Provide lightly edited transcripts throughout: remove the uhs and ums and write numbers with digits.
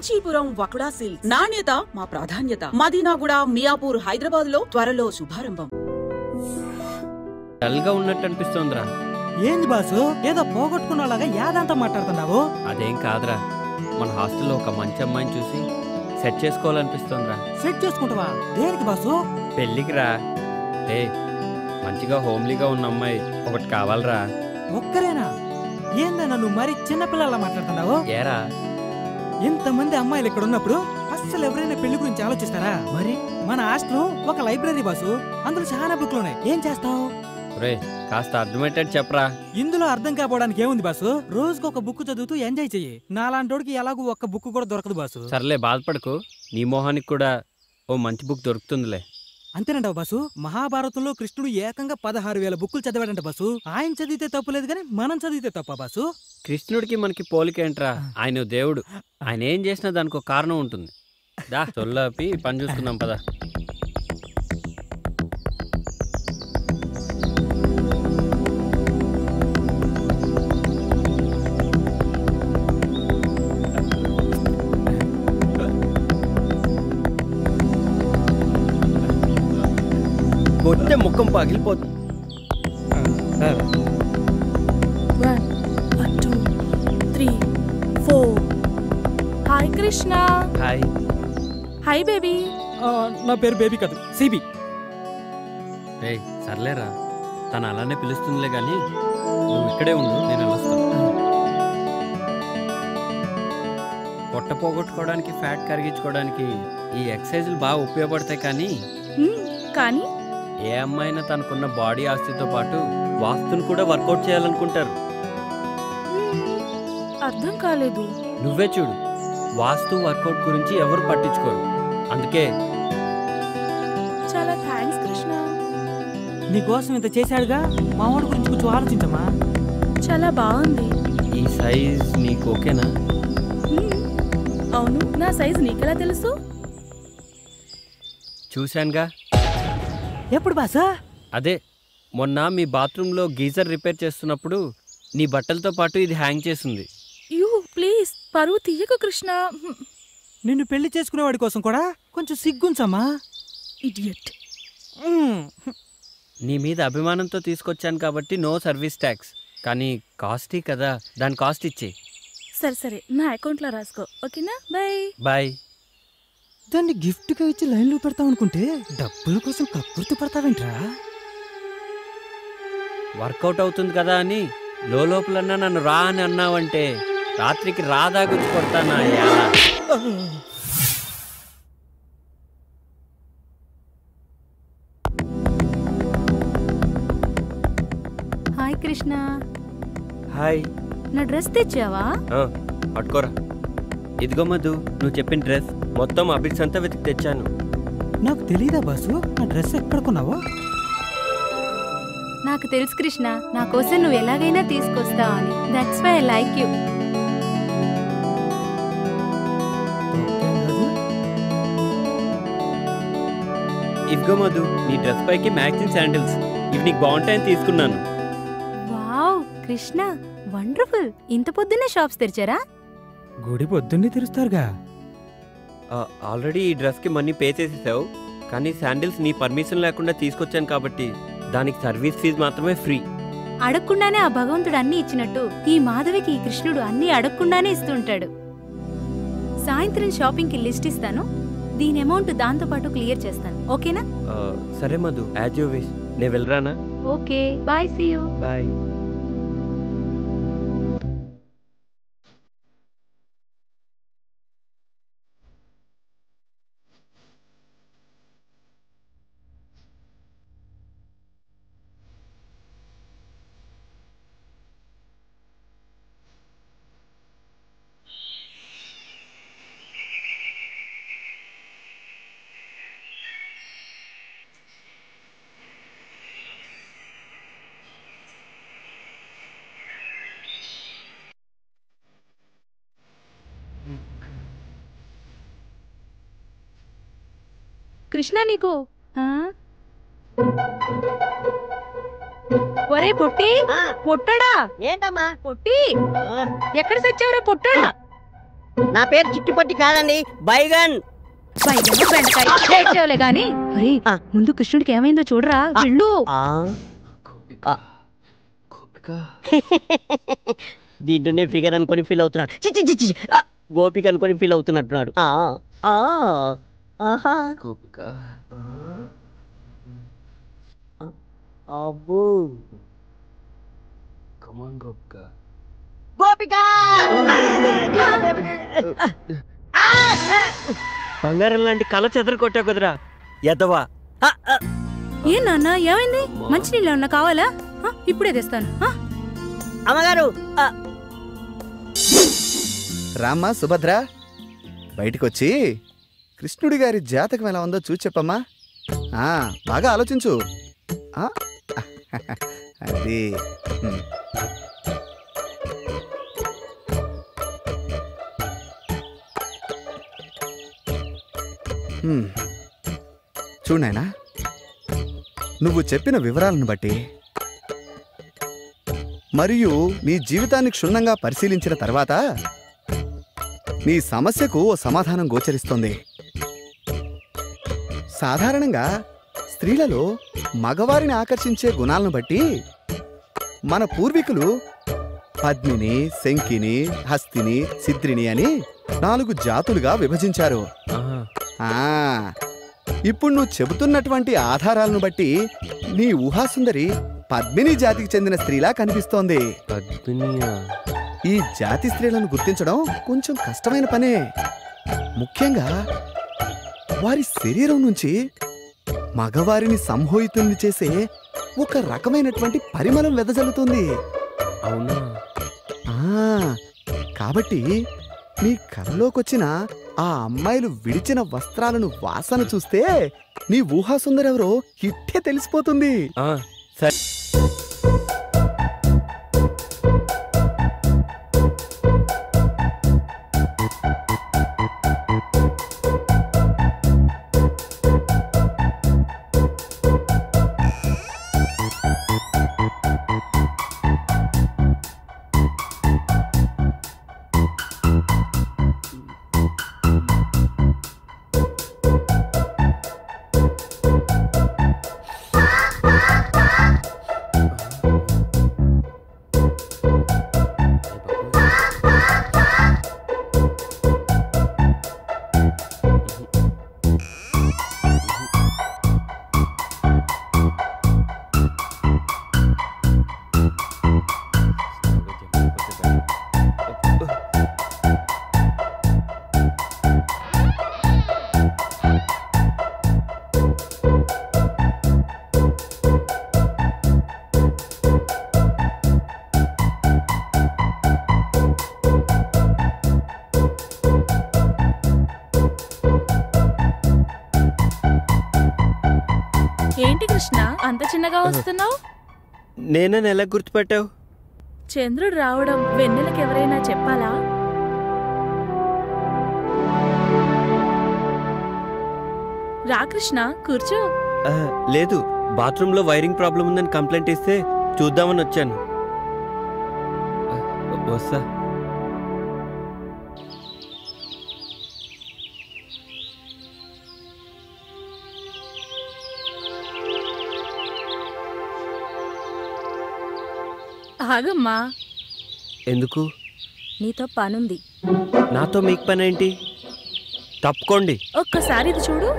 Kanchipuram వకుడా silks నాణ్యత మా ప్రాధాన్యత. మదీనాగూడ, మియాపూర్, హైదరాబాద్ లో త్వరలో శుభారంభం. డల్ గా ఉన్నట్టు అనిపిస్తోందిరా. ఏంది బాసు, ఏదో పోగొట్టుకున్నలాగా యాదంతా మాట్లాడుతున్నావు? అదేం కాదురా, మన హాస్టల్లో ఒక మంచి అమ్మాయిని చూసి సెట్ చేసుకోవాలనిపిస్తోందిరా. సెట్ చేసుకుంటావా? దేనికి బాసు? పెళ్ళికి రా. మంచిగా హోమ్లీగా ఉన్న అమ్మాయి ఒకటి కావాలరా. ఒక్కరేనా? ఏందన్నా నువ్వు మరి చిన్నపిల్లలా మాట్లాడుతున్నావు? ఏరా, ఇంతమంది అమ్మాయిలు ఇక్కడ ఉన్నప్పుడు అస్సలు ఎవరైనా పెళ్లి గురించి ఆలోచిస్తారా? మరి మన హాస్టల్ ఒక లైబ్రరీ బాసు, అందులో చాలా బుక్లు ఉన్నాయి. ఏం చేస్తావు? కాస్త అర్థమయ్యేటట్టు చెప్పరా. ఇందులో అర్థం కాపోవడానికి ఏముంది బాసు? రోజుకు ఒక బుక్ చదువుతూ ఎంజాయ్ చెయ్యి. నాలాంటోడికి ఎలాగూ ఒక్క బుక్ కూడా దొరకదు బాసు. సర్లే, బాధపడకు. నీ మొహానికి కూడా ఓ మంచి బుక్ దొరుకుతుందిలే. అంతేనంటావు బాసు? మహాభారతంలో కృష్ణుడు ఏకంగా 16,000 బుక్కులు చదివాడంట బాసు. ఆయన చదివితే తప్పులేదు కానీ మనం చదివితే తప్ప బాసు? కృష్ణుడికి మనకి పోలికేంట్రా? ఆయన దేవుడు. ఆయన ఏం చేసినా దానికి ఒక కారణం ఉంటుంది. దా చొల్లాపి పని చూసుకుందాం పదా. కొట్టే ముఖం పగిలిపోతుంది. 1 2 3 4. Hi Krishna. Hi. Hi baby. నా పేరు బేబీ కాదు, సిబి. సర్లేరా, తను అలానే పిలుస్తుందిలే గాని నువ్వు ఇక్కడే ఉండు, నేను వస్తాను. పొట్ట పోగొట్టుకోవడానికి, ఫ్యాట్ కరిగించుకోవడానికి ఈ ఎక్సర్సైజులు బాగా ఉపయోగపడతాయి. కానీ ఏ అమ్మాయినా తనకున్న బాడీ ఆస్తితో పాటు వాస్తును కూడా వర్కౌట్ చేయాలనుకుంటారు. అర్థం కాలేదు. నువ్వే చూడు, వాస్తు వర్కౌట్ గురించి ఎవరు పట్టించుకోరు. అందుకే చాలా థ్యాంక్స్ కృష్ణ. నీకోసం ఇంత చేశాడుగా, మా వాడి గురించి కొంచెం ఆలోచించమ్మా. చాలా బాగుంది. ఈ సైజ్ నీకు ఓకేనా? అవును, నా సైజ్ నీకెలా తెలుసు? చూశానుగా. ఎప్పుడు బాసా? అదే మొన్న మీ బాత్రూంలో గీజర్ రిపేర్ చేస్తున్నప్పుడు నీ బట్టలతో పాటు ఇది హ్యాంగ్ చేసింది. యూ ప్లీజ్, పరువు తీయకు కృష్ణ. నిన్ను పెళ్లి చేసుకునేవాడి కోసం కూడా కొంచెం సిగ్గుంచమ్మా. ఇడియట్. నీ మీద అభిమానంతో తీసుకొచ్చాను కాబట్టి నో సర్వీస్ ట్యాక్స్. కానీ కాస్టీ కదా, దాని కాస్ట్ ఇచ్చే. సరే సరే, నా అకౌంట్లో రాసుకో, ఓకేనా? Bye bye. దాన్ని గిఫ్ట్గా ఇచ్చి లైన్లో పెడతావు అనుకుంటే డబ్బుల కోసం కక్కుర్తి పడతావేంట్రా? వర్కౌట్ అవుతుంది కదా అని లోపలన్నా నన్ను రా అని అన్నావంటే రాత్రికి రాదా గుర్తు కొడతానా? హాయ్ కృష్ణ. హాయ్. నా డ్రెస్ తెచ్చావా? పట్టుకోరా. ఇదిగో మధు, నువ్వు చెప్పిన డ్రెస్ మొత్తం అభిక్స్ అంతా వెతికి తెచ్చాను. నాకు తెలీదా బాసు నా డ్రెస్ ఎక్కడ కొన్నావో? నాకు తెలుసు కృష్ణ, నా కోసం నువ్వు ఎలాగైనా తీసుకొస్తావు అని. That's why I like you. ఇదిగో మధు, నీ డ్రెస్ పైకి మ్యాచింగ్ శాండిల్స్. ఇవి నీకు బాగుంటాయని తీసుకున్నాను. Wow Krishna, wonderful. ఇంత పొద్దున్నే షాప్స్ తెరిచారా? గుడి పొద్దున్నే తెరుస్తారుగా. ఆల్రెడీ ఈ డ్రెస్కి మనీ పే చేసేసావు, కానీ శాండిల్స్ నీ పర్మిషన్ లేకుండా తీసుకొచ్చాను కాబట్టి దానికి సర్వీస్ ఫీజు మాత్రమే ఫ్రీ. అడగకుండానే ఆ భగవంతుడు అన్ని ఇచ్చినట్టు ఈ మాధవికి ఈ కృష్ణుడు అన్ని అడగకుండానే ఇస్తుంటాడు. సాయంత్రం షాపింగ్కి లిస్ట్ ఇస్తాను, దీని అమౌంట్ దాంతో పాటు క్లియర్ చేస్తాను, ఓకేనా? సరే మధు, యాజ్ యూ విష్. నేను వెళ్ళరానా? Okay bye, see you. Bye. Krishna నీకు ఒరే పొట్టి, పొట్టడా? ఏంటమ్మా? పొట్టి ఎక్కడ సచ్చావురా పొట్టడా? నా పేరు చిట్టుపట్టి కాదండి, బైగన్. గాని ముందు కృష్ణుడికి ఏమైందో చూడరా వెళ్ళు. దీంట్లోనే ఫిగర్ అనుకొని ఫీల్ అవుతున్నాడు. గోపిక అనుకొని ఫీల్ అవుతున్నట్టున్నాడు. అబ్బో గోపిక బంగారం లాంటి కళ చెదరు కొట్టా కుదరా ఎదవా. ఏ నాన్న ఏమైంది? మంచినీళ్ళు ఏమన్నా కావాలా? ఇప్పుడే తెస్తాను. అమ్మగారు రామ్మా సుభద్ర, బయటికొచ్చి కృష్ణుడి గారి జాతకం ఎలా ఉందో చూసి చెప్పమ్మా. బాగా ఆలోచించు. అది చూడాయనా, నువ్వు చెప్పిన వివరాలను బట్టి మరియు నీ జీవితాన్ని క్షుణ్ణంగా పరిశీలించిన తర్వాత నీ సమస్యకు ఓ సమాధానం గోచరిస్తోంది. సాధారణంగా స్త్రీలలో మగవారిని ఆకర్షించే గుణాలను బట్టి మన పూర్వీకులు పద్మిని, శంకిని, హస్తిని, సిద్రిని అని 4 జాతులుగా విభజించారు. ఇప్పుడు నువ్వు చెబుతున్నటువంటి ఆధారాలను బట్టి నీ ఊహాసుందరి పద్మిని జాతికి చెందిన స్త్రీలా కనిపిస్తోంది. ఈ జాతి స్త్రీలను గుర్తించడం కొంచెం కష్టమైన పనే. ముఖ్యంగా వారి శరీరం నుంచి మగవారిని సంమోహితుల్ని చేసే ఒక రకమైనటువంటి పరిమళం వెదజల్లుతుంది. అవునా? కాబట్టి నీ కలలోకొచ్చిన ఆ అమ్మాయిలు విడిచిన వస్త్రాలను వాసన చూస్తే నీ ఊహాసుందరెవరో ఇట్టే తెలిసిపోతుంది. సరే. ఏంటి కృష్ణ అంత చిన్నగా వస్తున్నావు? నేనని ఎలా గుర్తుపెట్టావు? చంద్రుడు రావడం వెన్నెలకు ఎవరైనా చెప్పాలా? రా కృష్ణ, కూర్చో. లేదు, బాత్రూంలో వైరింగ్ ప్రాబ్లం ఉందని కంప్లైంట్ ఇస్తే చూద్దామని వచ్చాను. వస్తా. ఆగమ్మా. ఎందుకు? నీతో పనుంది. నాతో మీకు పని ఏంటి? తప్పుకోండి. ఒక్కసారి ఇది చూడు.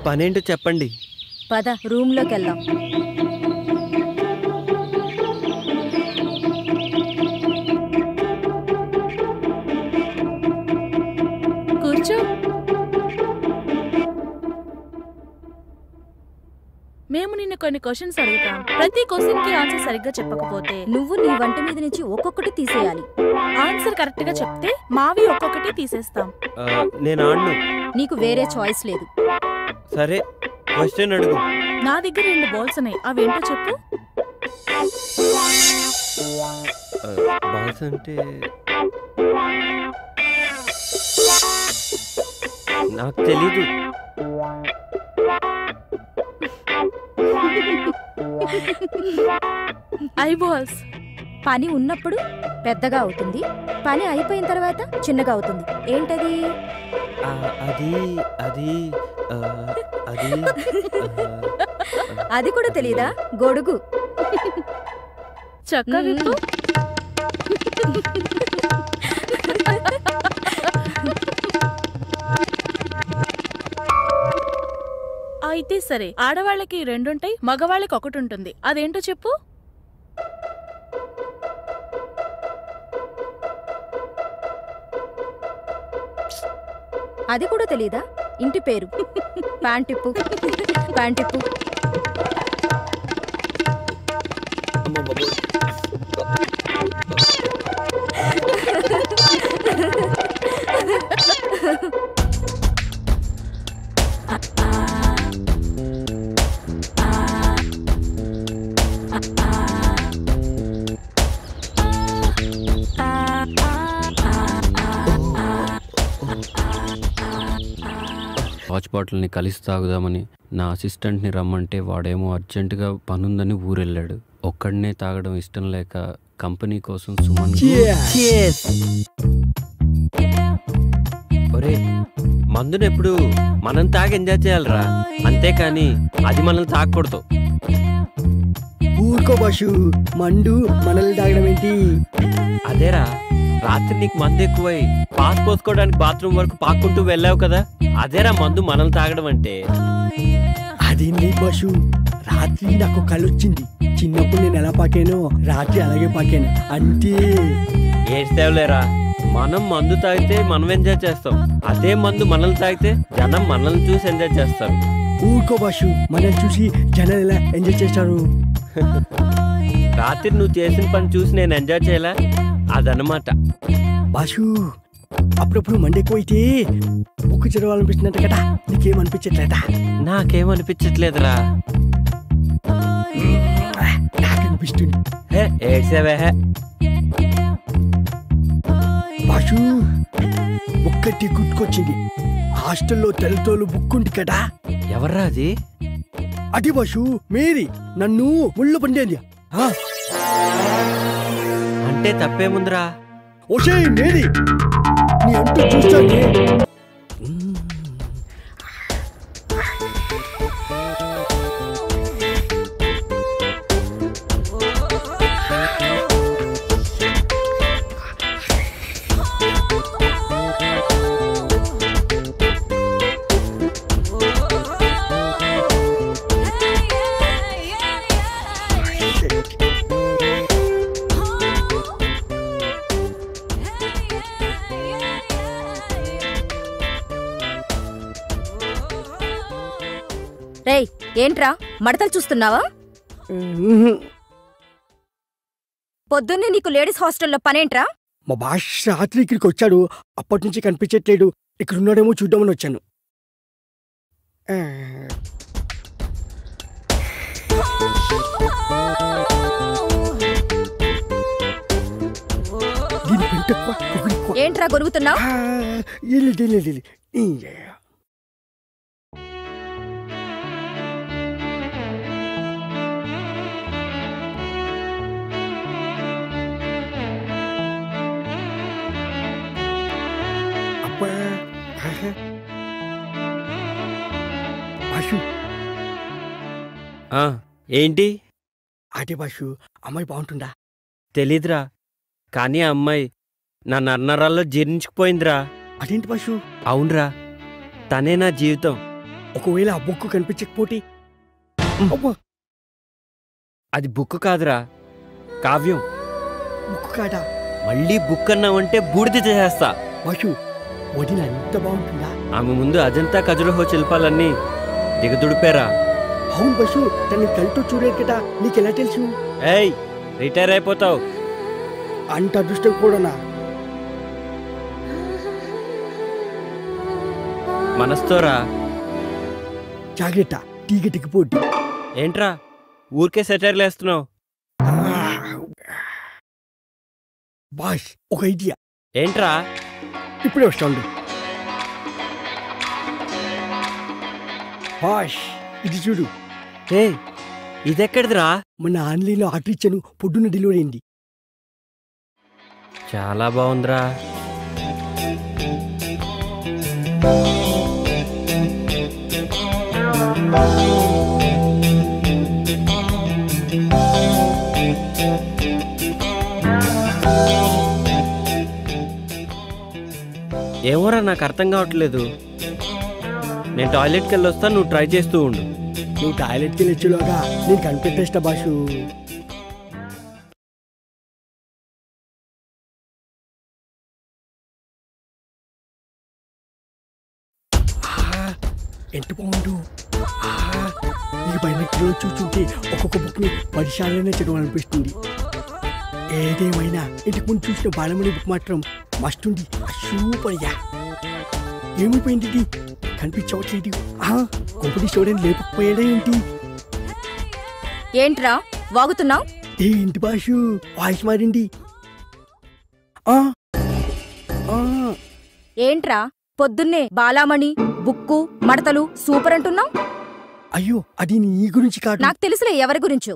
పనేంటో చెప్పండి. పద రూమ్లోకి వెళ్దాం. కూర్చో. మేము నిన్ను కొన్ని క్వశ్చన్స్ అడుగుతాం. ప్రతి క్వశ్చన్ కి ఆన్సర్ సరిగ్గా చెప్పకపోతే నువ్వు నీ వంట మీద నుంచి ఒక్కొక్కటి తీసేయాలి. ఆన్సర్ కరెక్ట్ గా చెప్తే మావి ఒక్కొక్కటి తీసేస్తాం. నేను ఆడను. నీకు వేరే చాయిస్ లేదు. సరే, క్వశ్చన్ అడుగు. నా దగ్గర 2 బాల్స్ ఉన్నాయి, అవేంటో చెప్పు. బాల్స్ అంటే నాకు తెలీదు. ఐబాల్స్. పని ఉన్నప్పుడు పెద్దగా అవుతుంది, పని అయిపోయిన తర్వాత చిన్నగా అవుతుంది. ఏంటది? అది అది అది అది కూడా తెలీదా? గొడుగు. చక్క విప్పు. అయితే సరే, ఆడవాళ్ళకి 2 ఉంటాయి, మగవాళ్ళకి 1 ఉంటుంది. అదేంటో చెప్పు. అది కూడా తెలీదా? ఇంటి పేరు. ప్యాంటిప్పు. ప్యాంటిప్పు. వాచ్ బాటిల్ని కలిసి తాగుదామని నా అసిస్టెంట్ని రమ్మంటే వాడేమో అర్జెంటుగా పనుందని ఊరెళ్ళాడు. ఒక్కడనే తాగడం ఇష్టం లేక కంపెనీ కోసం సుమన్ ఒరే మందునెప్పుడు మనం తాగి ఎంజాయ్ చేయాలరా, అంతేకాని అది మనల్ని తాగకూడదు. ఊరుకో బాషు, మండు మనల్ని తాగడం ఏంటి? అదేరా, రాత్రి నీకు మందు ఎక్కువై పాస్ పోసుకోవడానికి బాత్రూమ్ వరకు పాక్కుంటూ వెళ్ళావు కదా, అదేరా మందు మనల్ని తాగడం అంటే. అదేంటి బాషు, రాత్రి నాకు కలొచ్చింది. చిన్నప్పుడు నేను ఎలా పాకానో రాత్రి అలాగే పాకాను అంతే. ఏడ్చేవలేరా, మనం మందు తాగితే మనం ఎంజాయ్ చేస్తాం, అదే మందు మనల్ని తాగితే జనం మనల్ని చూసి ఎంజాయ్ చేస్తారు. ఊరుకో బాషు, మనల్ని చూసి జనాలు ఎలా ఎంజాయ్ చేస్తారు? రాత్రి నువ్వు చేసిన పని చూసి నేను ఎంజాయ్ చేయాలా, అదనమాట. బాషు, అప్పుడప్పుడు మండి ఎక్కువైతే బుక్ చదవాలనిపిస్తున్నట్టు కదా, నీకేమనిపించట్లేదా? నాకేమనిపించట్లేదురా. నాకనిపిస్తుంది. ఏడ్చేవే బాషు, ఒక్కటి గుర్తుకొచ్చింది. హాస్టల్లో తెల్లతోలు బుక్ ఉంది కదా. ఎవర్రా అది? అడి బాషు, మేరీ నన్ను ముళ్ళు పండేది. అంటే తప్పేముందిరా? ఓషే మేరీ, నీ అంటూ చూస్తానే. రేయ్, ఏంట్రా మడతలు చూస్తున్నావా? పొద్దున్నే నీకు లేడీస్ హాస్టల్లో పనేంట్రా? మా బాష్ రాత్రి ఇక్కడికి వచ్చాడు, అప్పటి నుంచి కనిపించట్లేడు. ఇక్కడ ఉన్నాడేమో చూద్దామని వచ్చాను. ఏంట్రా గొరుగుతున్నావు? ఏంటి? అదే బాషు, అమ్మాయి బాగుంటుందా? తెలీదురా, కానీ ఆ అమ్మాయి నా నర్నరాల్లో జీర్ణించుకుపోయిందిరా. అదేంటి బాషు? అవునరా, తనే నా జీవితం. ఒకవేళ ఆ బుక్ కనిపించకపోతే? అది బుక్ కాదురా, కావ్యం. బుక్ కాదా? మళ్ళీ బుక్ అన్నావంటే బూడిద చేసేస్తా. బాషు, వదిన ఎంత బాగుంటుందా? ఆమె ముందు అజంతా ఖజురహో శిల్పాలన్నీ దిగదుడిపారా. అవును బాషు, తనని కళ్ళతో చూడలేదు కదా, నీకెలా తెలుసు? ఏయ్, రిటైర్ అయిపోతావు. అంత అదృష్టం కూడానా? మనస్తోరా. జాగ్రత్త, టీగటికి పోటీ. ఏంట్రా ఊరికే సెటైర్లు వేస్తున్నావు? బాష్, ఒక ఐడియా. ఏంట్రా? ఇప్పుడే వస్తాండు. బాష్ ఇది చూడు. ఏ ఇదెక్కడిదిరా? మన ఆన్లైన్లో ఆర్డర్ ఇచ్చాను, పొద్దున్న డెలివరీ అయింది. చాలా బాగుందిరా. ఏమోరా నాకు అర్థం కావట్లేదు. నేను టాయిలెట్కి వెళ్ళి వస్తాను, నువ్వు ట్రై చేస్తూ ఉండు. నువ్వు టాయిలెట్కి వెళ్ళొచ్చులోగా నేను కనిపెట్టేస్తా బాషు. ఎంత బాగుండు. ఈ పైన చూస్తుంటే ఒక్కొక్క బుక్ని 10 సార్లనే చదవాలనిపిస్తుంది. ఏదేమైనా ఇంటికి ముందు చూసిన బాలమణి బుక్ మాత్రం మస్తుంది. సూపర్గా ఏమైపోయింది ఇది? కనిపించవట్లేదు. కొంపటి చూడని లేకపోయాడా ఏంటి? ఏంట్రా వాగుతున్నావు? ఏంటి బాషు వాయిస్ మారింది? ఏంట్రా పొద్దున్నే బాలామణి బుక్కు మడతలు సూపర్ అంటున్నావు? అయ్యో అది నీ గురించి కాదు. నాకు తెలుసులే ఎవరి గురించో.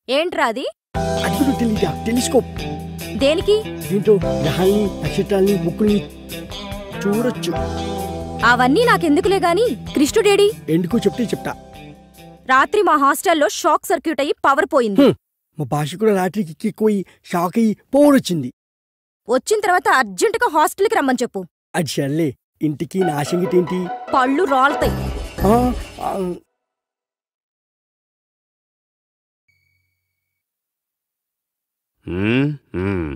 ఏంట్రా అది? అది కూడా తెలీదా? టెలిస్కోప్. దేనికి? దీంతో గ్రహాల్ని నక్షత్రాల్ని బుక్కుల్ని చూడొచ్చు. అవన్నీ నాకెందుకులే గాని కృష్ణుడేడి? ఎందుకో చెప్తా. రాత్రి మా హాస్టల్లో షాక్ సర్క్యూట్ అయ్యి పవర్ పోయింది. మా భాష కూడా రాత్రికి ఎక్కిపోయి షాక్ అయ్యి పవర్ వచ్చింది. వచ్చిన తర్వాత అర్జెంటుగా హాస్టల్కి రమ్మని చెప్పు. అది సర్లే, ఇంటికి నా సంగతి ఏంటి? పళ్ళు రాలుతాయి. మ్మ్.